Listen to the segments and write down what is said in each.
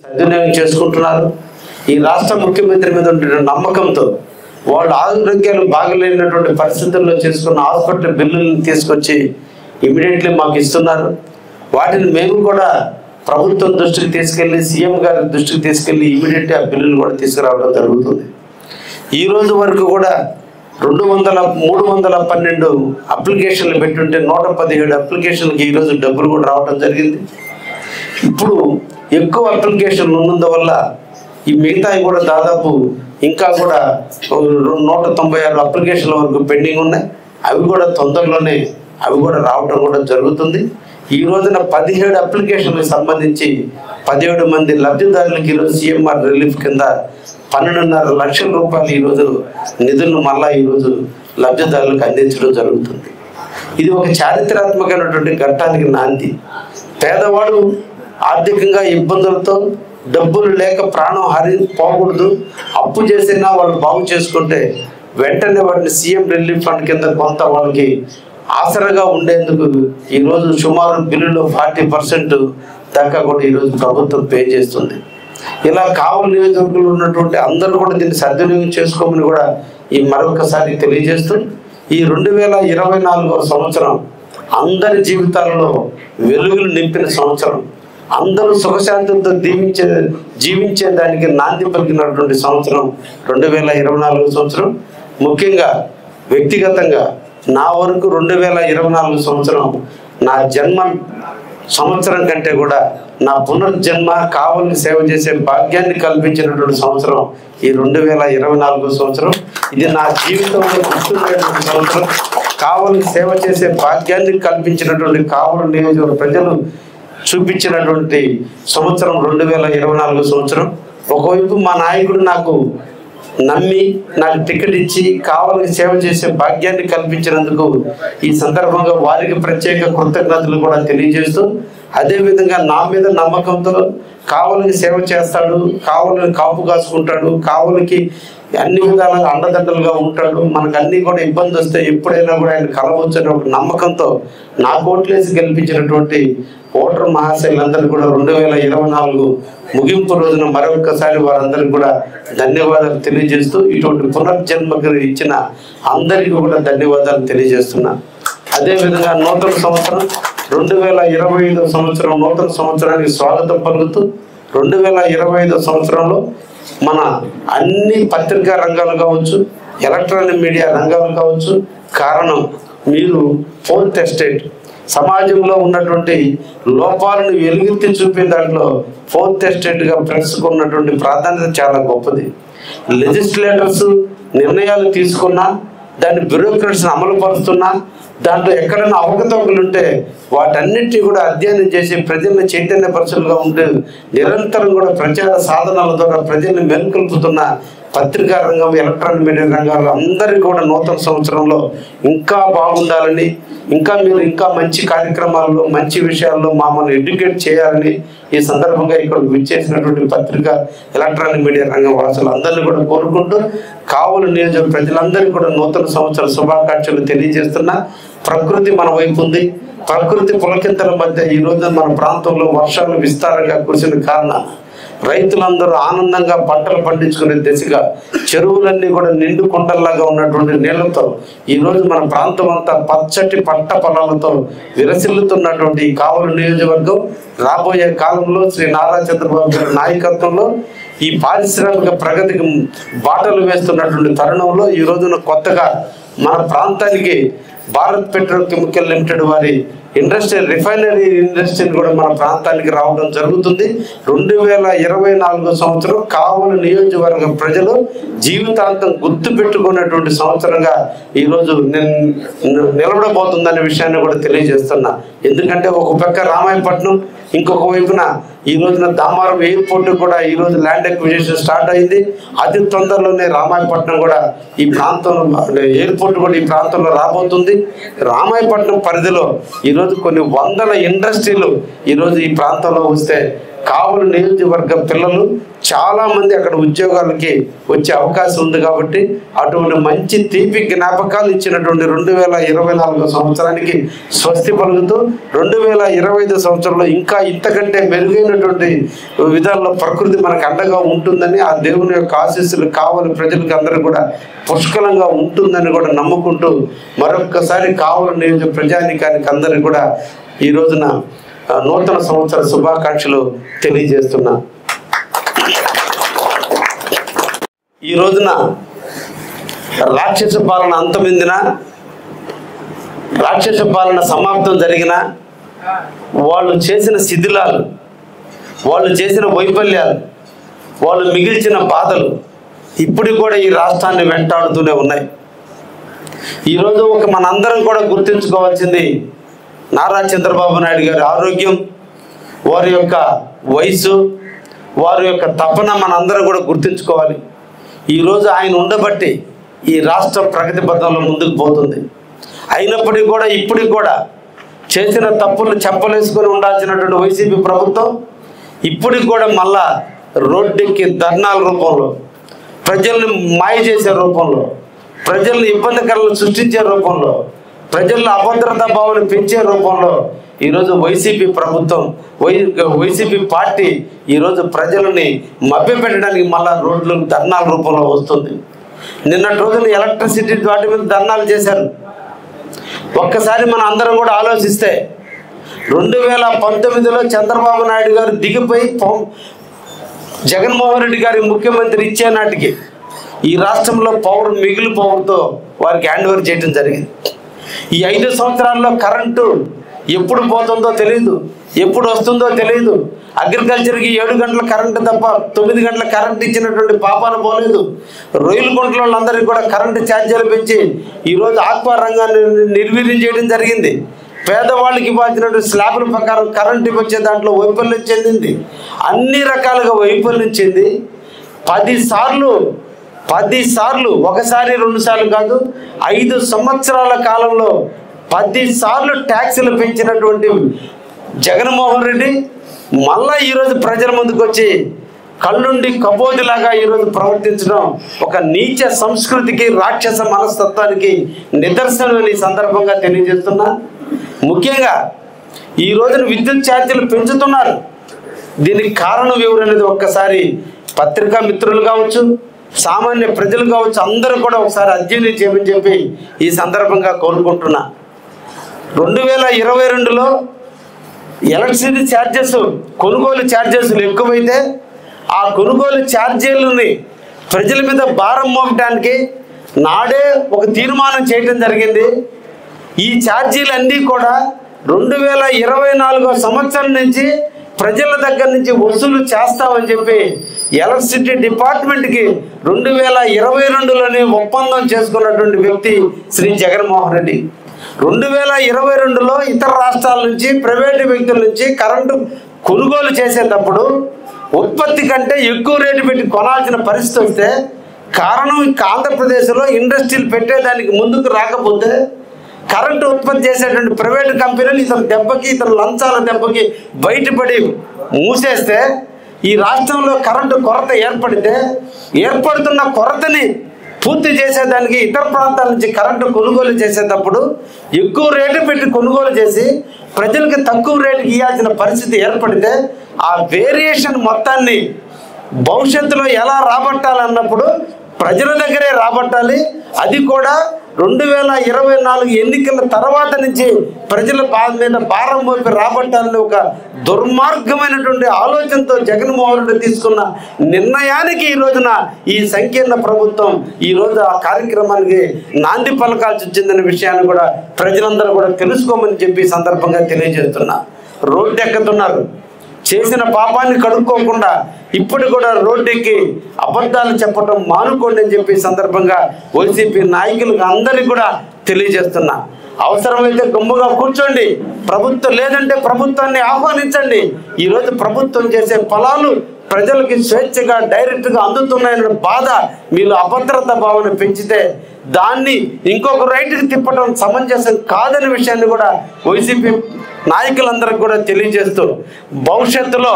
సద్వినియోగం చేసుకుంటున్నారు. ఈ రాష్ట్ర ముఖ్యమంత్రి మీద ఉంటున్న నమ్మకంతో వాళ్ళు ఆరోగ్యాలు బాగలేనటువంటి పరిస్థితుల్లో చేసుకున్న హాస్పిటల్ బిల్లులను తీసుకొచ్చి ఇమీడియట్లీ మాకు ఇస్తున్నారు. వాటిని మేము కూడా ప్రభుత్వం దృష్టికి తీసుకెళ్ళి సీఎం గారి దృష్టికి తీసుకెళ్ళి ఇమీడియట్లీ ఆ బిల్లులు కూడా తీసుకురావడం జరుగుతుంది. ఈ రోజు వరకు కూడా 312 అప్లికేషన్లు పెట్టుంటే 117 అప్లికేషన్లకి ఈరోజు డబ్బులు కూడా రావడం జరిగింది. ఇప్పుడు ఎక్కువ అప్లికేషన్లు ఉన్నందువల్ల ఈ మిగతాయి కూడా దాదాపు ఇంకా కూడా 196 అప్లికేషన్ల వరకు పెండింగ్ ఉన్నాయి. అవి కూడా తొందరలోనే అవి కూడా రావడం కూడా జరుగుతుంది. ఈ రోజున 17 అప్లికేషన్లకు సంబంధించి 17 మంది లబ్ధిదారులకు ఈరోజు సీఎంఆర్ రిలీఫ్ కింద 12.5 లక్షల రూపాయలు ఈరోజు నిధులను మళ్ళా ఈరోజు లబ్ధిదారులకు అందించడం జరుగుతుంది. ఇది ఒక చారిత్రాత్మకమైనటువంటి ఘట్టానికి నాంది. పేదవాడు ఆర్థికంగా ఇబ్బందులతో డబ్బులు లేక ప్రాణం పోకూడదు, అప్పు చేసినా వాళ్ళు బాగు చేసుకుంటే వెంటనే వాటిని సీఎం రిలీఫ్ ఫండ్ కింద కొంత వాళ్ళకి ఆసరగా ఉండేందుకు ఈరోజు సుమారు బిల్లులో 40% దాకా కూడా ఈరోజు ప్రభుత్వం పే చేస్తుంది. ఇలా కావలి నియోజకవర్గంలో ఉన్నటువంటి అందరూ కూడా దీన్ని సద్వినియోగం చేసుకోమని కూడా ఈ మరొకసారి తెలియజేస్తూ ఈ 2024వ సంవత్సరం అందరి జీవితాలలో వెలుగులు నింపిన సంవత్సరం, అందరూ సుఖశాంతులతో జీవించే దానికి నాంది పలికినటువంటి సంవత్సరం 2024 సంవత్సరం. ముఖ్యంగా వ్యక్తిగతంగా నా వరకు 2024 సంవత్సరం నా జన్మ సంవత్సరం కంటే కూడా నా పునర్జన్మ కావలిని సేవ చేసే భాగ్యాన్ని కల్పించినటువంటి సంవత్సరం ఈ 2024 సంవత్సరం. ఇది నా జీవితంలో గుర్తుండేటువంటి సంవత్సరం. కావలిని సేవ చేసే భాగ్యాన్ని కల్పించినటువంటి కావలి నియోజకవర్గ ప్రజలు చూపించినటువంటి సంవత్సరం 2024 సంవత్సరం. ఒకవైపు మా నాయకుడు నాకు నమ్మి నాకు టికెట్ ఇచ్చి కావలిని సేవ చేసే భాగ్యాన్ని కల్పించినందుకు ఈ సందర్భంగా వారికి ప్రత్యేక కృతజ్ఞతలు కూడా తెలియజేస్తూ, అదేవిధంగా నా మీద నమ్మకంతో కావలికి సేవ చేస్తాడు, కావలిని కాపు కాసుకుంటాడు, కావలికి అన్ని విధాలుగా అండదండలుగా ఉంటాడు, మనకు అన్ని కూడా ఇబ్బంది వస్తే ఎప్పుడైనా కూడా ఆయన కలవచ్చని ఒక నమ్మకంతో నా ఓట్లేసి గెలిపించినటువంటి ఓటర్ మహాశైలందరూ కూడా 2024 ముగింపు రోజున మరొకసారి వారందరికీ కూడా ధన్యవాదాలు తెలియజేస్తూ ఇటువంటి పునర్జన్మకు ఇచ్చిన అందరికీ కూడా ధన్యవాదాలు తెలియజేస్తున్నా. అదేవిధంగా నూతన సంవత్సరం 2025 సంవత్సరం నూతన సంవత్సరానికి స్వాగతం పలుకుతూ 2025 సంవత్సరంలో మన అన్ని పత్రికా రంగాలు కావచ్చు, ఎలక్ట్రానిక్ మీడియా రంగాలు కావచ్చు, కారణం మీరు 4th ఎస్టేట్ సమాజంలో ఉన్నటువంటి లోపాలను వెలుగెత్తి చూపే దాంట్లో 4th ఎస్టేట్గా ప్రెస్కు ఉన్నటువంటి ప్రాధాన్యత చాలా గొప్పది. లెజిస్లేటర్స్ నిర్ణయాలు తీసుకున్నా, దాన్ని బ్యూరోక్రట్స్ని అమలు పరుస్తున్నా, దాంట్లో ఎక్కడైనా అవకతవకలు ఉంటే వాటన్నిటినీ కూడా అధ్యయనం చేసి ప్రజల్ని చైతన్యపరచులుగా ఉంటూ నిరంతరం కూడా ప్రచార సాధనాల ద్వారా ప్రజల్ని మేల్కొల్పుతున్న పత్రికా రంగం, ఎలక్ట్రానిక్ మీడియా రంగాల్లో అందరికీ కూడా నూతన సంవత్సరంలో ఇంకా బాగుండాలని, మీరు ఇంకా మంచి కార్యక్రమాల్లో మంచి విషయాల్లో మమ్మల్ని ఎడ్యుకేట్ చేయాలని ఈ సందర్భంగా ఇక్కడ విచ్చేసినటువంటి పత్రికా ఎలక్ట్రానిక్ మీడియా రంగం వాసులు అందరినీ కూడా కోరుకుంటూ కావలి నియోజక ప్రజలందరికీ కూడా నూతన సంవత్సర శుభాకాంక్షలు తెలియజేస్తున్నా. ప్రకృతి మన వైపు ఉంది. ప్రకృతి పులకింతల మధ్య ఈ రోజు మన ప్రాంతంలో వర్షాలు విస్తారంగా కురిసిన కారణం రైతులందరూ ఆనందంగా పంటలు పండించుకునే దిశగా చెరువులన్నీ కూడా నిండు కొండల్లాగా ఉన్నటువంటి నీళ్లతో ఈరోజు మన ప్రాంతం అంతా పచ్చటి పంట పొలాలతో విరసిల్లుతున్నటువంటి ఈ కావలి నియోజకవర్గం రాబోయే కాలంలో శ్రీ నారా చంద్రబాబు గారి నాయకత్వంలో ఈ పారిశ్రామిక ప్రగతికి బాటలు వేస్తున్నటువంటి తరుణంలో ఈ రోజున కొత్తగా మన ప్రాంతానికి భారత్ పెట్రోకెమికల్ లిమిటెడ్ వారి రిఫైనరీ ఇండస్ట్రీని కూడా మన ప్రాంతానికి రావడం జరుగుతుంది. 2024 సంవత్సరం కావలి నియోజకవర్గ ప్రజలు జీవితాంతం గుర్తు పెట్టుకున్నటువంటి సంవత్సరంగా ఈరోజు నిలబడబోతుందనే విషయాన్ని కూడా తెలియజేస్తున్నా. ఎందుకంటే ఒక పక్క రామాయపట్నం, ఇంకొక వైపున ఈ రోజున దామారం ఎయిర్పోర్ట్ కూడా ఈ రోజు ల్యాండ్ అక్విజిషన్ స్టార్ట్ అయింది. అతి తొందరలోనే రామాయపట్నం కూడా ఈ ప్రాంతంలో ఎయిర్పోర్ట్ కూడా ఈ ప్రాంతంలో రాబోతుంది. రామాయపట్నం పరిధిలో ఈరోజు కొన్ని వందల ఇండస్ట్రీలు ఈరోజు ఈ ప్రాంతంలో వస్తే కావలి నియోజకవర్గ పిల్లలు చాలామంది అక్కడ ఉద్యోగాలకి వచ్చే అవకాశం ఉంది. కాబట్టి అటువంటి మంచి తీపి జ్ఞాపకాలు ఇచ్చినటువంటి 2024 సంవత్సరానికి స్వస్తి పలుకుతూ 2025 సంవత్సరంలో ఇంకా ఇంతకంటే మెరుగైనటువంటి విధాల్లో ప్రకృతి మనకు అండగా ఉంటుందని, ఆ దేవుని యొక్క ఆశీస్సులు కావలి ప్రజలకు అందరూ కూడా పుష్కలంగా ఉంటుందని కూడా నమ్ముకుంటూ మరొక్కసారి కావలి నియోజక ప్రజానీకానికి అందరూ కూడా ఈ రోజున నూతన సంవత్సర శుభాకాంక్షలు తెలియజేస్తున్నా. ఈ రోజున రాక్షస పాలన అంతమిందిన, రాక్షస పాలన సమాప్తం జరిగిన, వాళ్ళు చేసిన శిథిలాలు, వాళ్ళు చేసిన వైఫల్యాలు, వాళ్ళు మిగిల్చిన బాధలు ఇప్పుడు కూడా ఈ రాష్ట్రాన్ని వెంటాడుతూనే ఉన్నాయి. ఈరోజు మనందరం కూడా గుర్తుంచుకోవాల్సింది నారా చంద్రబాబు నాయుడు గారి ఆరోగ్యం, వారి యొక్క వయసు, వారి యొక్క తపన మనందరం కూడా గుర్తుంచుకోవాలి. ఈరోజు ఆయన ఉండబట్టి ఈ రాష్ట్రం ప్రగతి పథంలో ముందుకు పోతుంది. అయినప్పటికీ కూడా ఇప్పటికి కూడా చేసిన తప్పులు చెప్పలేసుకొని ఉండాల్సినటువంటి వైసీపీ ప్రభుత్వం ఇప్పటికి కూడా మళ్ళా రోడ్డెక్కి ధర్నాల రూపంలో, ప్రజల్ని మాయ చేసే రూపంలో, ప్రజల్ని ఇబ్బందికరాలు సృష్టించే రూపంలో, ప్రజల్లో అభద్రతా భావాన్ని పెంచే రూపంలో ఈరోజు వైసీపీ ప్రభుత్వం, వైసీపీ పార్టీ ఈరోజు ప్రజలని మభ్యపెట్టడానికి మళ్ళా రోడ్లు ధర్నాల రూపంలో వస్తుంది. నిన్నటి రోజున ఎలక్ట్రిసిటీ వాటి మీద ధర్నాలు చేశారు. ఒక్కసారి మనం అందరం కూడా ఆలోచిస్తే 2019లో చంద్రబాబు నాయుడు గారు దిగిపోయి జగన్మోహన్ రెడ్డి గారి ముఖ్యమంత్రి ఇచ్చే నాటికి ఈ రాష్ట్రంలో మిగిలి పవర్తో వారికి హ్యాండ్ ఓవర్ చేయడం జరిగింది. ఈ 5 సంవత్సరాల్లో కరెంటు ఎప్పుడు పోతుందో తెలియదు, ఎప్పుడు వస్తుందో తెలియదు. అగ్రికల్చర్కి 7 గంటల కరెంటు తప్ప 9 గంటల కరెంటు ఇచ్చినటువంటి పాపాన పోలేదు. రొయ్యల గుంటల వాళ్ళందరికీ కూడా కరెంటు ఛార్జీలు పెంచి ఈరోజు ఆక్వా రంగాన్ని నిర్వీర్యం చేయడం జరిగింది. పేదవాళ్ళకి ఇవ్వాల్సినటువంటి స్లాబుల ప్రకారం కరెంటు వచ్చే దాంట్లో వైఫల్యం చెందింది. అన్ని రకాలుగా వైఫల్యం చెంది 10 సార్లు ఒకసారి 2 సార్లు కాదు 5 సంవత్సరాల కాలంలో 10 సార్లు ట్యాక్సులు పెంచినటువంటి జగన్మోహన్ రెడ్డి మళ్ళా ఈరోజు ప్రజల ముందుకు వచ్చి కళ్ళుండి కబోదిలాగా ఈరోజు ప్రవర్తించడం ఒక నీచ సంస్కృతికి, రాక్షస మనస్తత్వానికి నిదర్శనం ఈ సందర్భంగా తెలియజేస్తున్నా. ముఖ్యంగా ఈ రోజున విద్యుత్ ఛార్జీలు పెంచుతున్నారు. దీనికి కారణం ఎవరనేది ఒక్కసారి పత్రికా మిత్రులు కావచ్చు, సామాన్య ప్రజలు కావచ్చు, అందరూ కూడా ఒకసారి అధ్యయనం చేయమని చెప్పి ఈ సందర్భంగా కోరుకుంటున్నా. 2022లో ఎలక్ట్రిసిటీ ఛార్జెస్, కొనుగోలు ఛార్జెస్లు ఎక్కువైతే ఆ కొనుగోలు ఛార్జీలని ప్రజల మీద భారం మోపడానికి నాడే ఒక తీర్మానం చేయడం జరిగింది. ఈ ఛార్జీలన్నీ కూడా 2024 సంవత్సరం నుంచి ప్రజల దగ్గర నుంచి వసూలు చేస్తామని చెప్పి ఎలక్ట్రిసిటీ డిపార్ట్మెంట్కి 2022లోనే ఒప్పందం చేసుకున్నటువంటి వ్యక్తి శ్రీ జగన్మోహన్ రెడ్డి. 2022లో ఇతర రాష్ట్రాల నుంచి, ప్రైవేటు వ్యక్తుల నుంచి కరెంటు కొనుగోలు చేసేటప్పుడు ఉత్పత్తి కంటే ఎక్కువ రేటు పెట్టి కొనాల్సిన పరిస్థితి వస్తే కారణం ఆంధ్రప్రదేశ్లో ఇండస్ట్రీలు పెట్టేదానికి ముందుకు రాకపోతే కరెంటు ఉత్పత్తి చేసేటువంటి ప్రైవేటు కంపెనీలు ఇతను లంచాల దెబ్బకి బయటపడి మూసేస్తే ఈ రాష్ట్రంలో కరెంటు కొరత ఏర్పడుతున్న కొరతని పూర్తి చేసేదానికి ఇతర ప్రాంతాల నుంచి కరెంటు కొనుగోలు చేసేటప్పుడు ఎక్కువ రేటు పెట్టి కొనుగోలు చేసి ప్రజలకి తక్కువ రేటుకి ఇవ్వాల్సిన పరిస్థితి ఏర్పడితే ఆ వేరియేషన్ మొత్తాన్ని భవిష్యత్తులో ఎలా రాబట్టాలన్నప్పుడు ప్రజల దగ్గరే రాబట్టాలి. అది కూడా 2024 ఎన్నికల తర్వాత నుంచి ప్రజల మీద భారం మోపి రాబట్టాలని ఒక దుర్మార్గమైనటువంటి ఆలోచనతో జగన్మోహన్ రెడ్డి తీసుకున్న నిర్ణయానికి ఈ రోజున ఈ సంకీర్ణ ప్రభుత్వం ఈరోజు ఆ కార్యక్రమానికి నాంది పలకాల్సి వచ్చిందనే విషయాన్ని కూడా ప్రజలందరూ కూడా తెలుసుకోమని చెప్పి సందర్భంగా తెలియజేస్తున్నా. రోడ్డు ఎక్కుతున్నారు, చేసిన పాపాన్ని కడుక్కోకుండా ఇప్పుడు కూడా రోడ్డెక్కి అబద్ధాలు చెప్పడం మానుకోండి అని చెప్పి సందర్భంగా వైసీపీ నాయకులకు అందరికీ కూడా తెలియజేస్తున్నా. అవసరమైతే గుంపుగా కూర్చోండి, ప్రభుత్వం లేదంటే ప్రభుత్వాన్ని ఆహ్వానించండి. ఈరోజు ప్రభుత్వం చేసే ఫలాలు ప్రజలకి స్వేచ్ఛగా డైరెక్ట్గా అందుతున్నాయన్న బాధ మీరు అభద్రతా భావన పెంచితే దాన్ని ఇంకొక రైట్కి తిప్పడం సమంజసం కాదనే విషయాన్ని కూడా వైసీపీ నాయకులందరికీ కూడా తెలియజేస్తూ భవిష్యత్తులో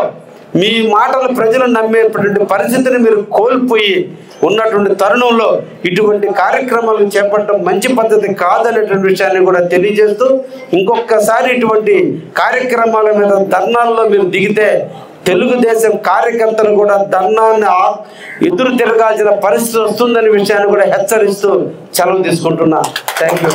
మీ మాటలు ప్రజలు నమ్మేటువంటి పరిస్థితిని మీరు కోల్పోయి ఉన్నటువంటి తరుణంలో ఇటువంటి కార్యక్రమాలు చేపట్టడం మంచి పద్ధతి కాదనేటువంటి విషయాన్ని కూడా తెలియజేస్తూ, ఇంకొకసారి ఇటువంటి కార్యక్రమాల మీద ధర్నాల్లో మీరు దిగితే తెలుగుదేశం కార్యకర్తలు కూడా ధర్నాన్ని ఎదురు తిరగాల్సిన పరిస్థితి వస్తుందనే విషయాన్ని కూడా హెచ్చరిస్తూ సెలవు తీసుకుంటున్నా. Thank you.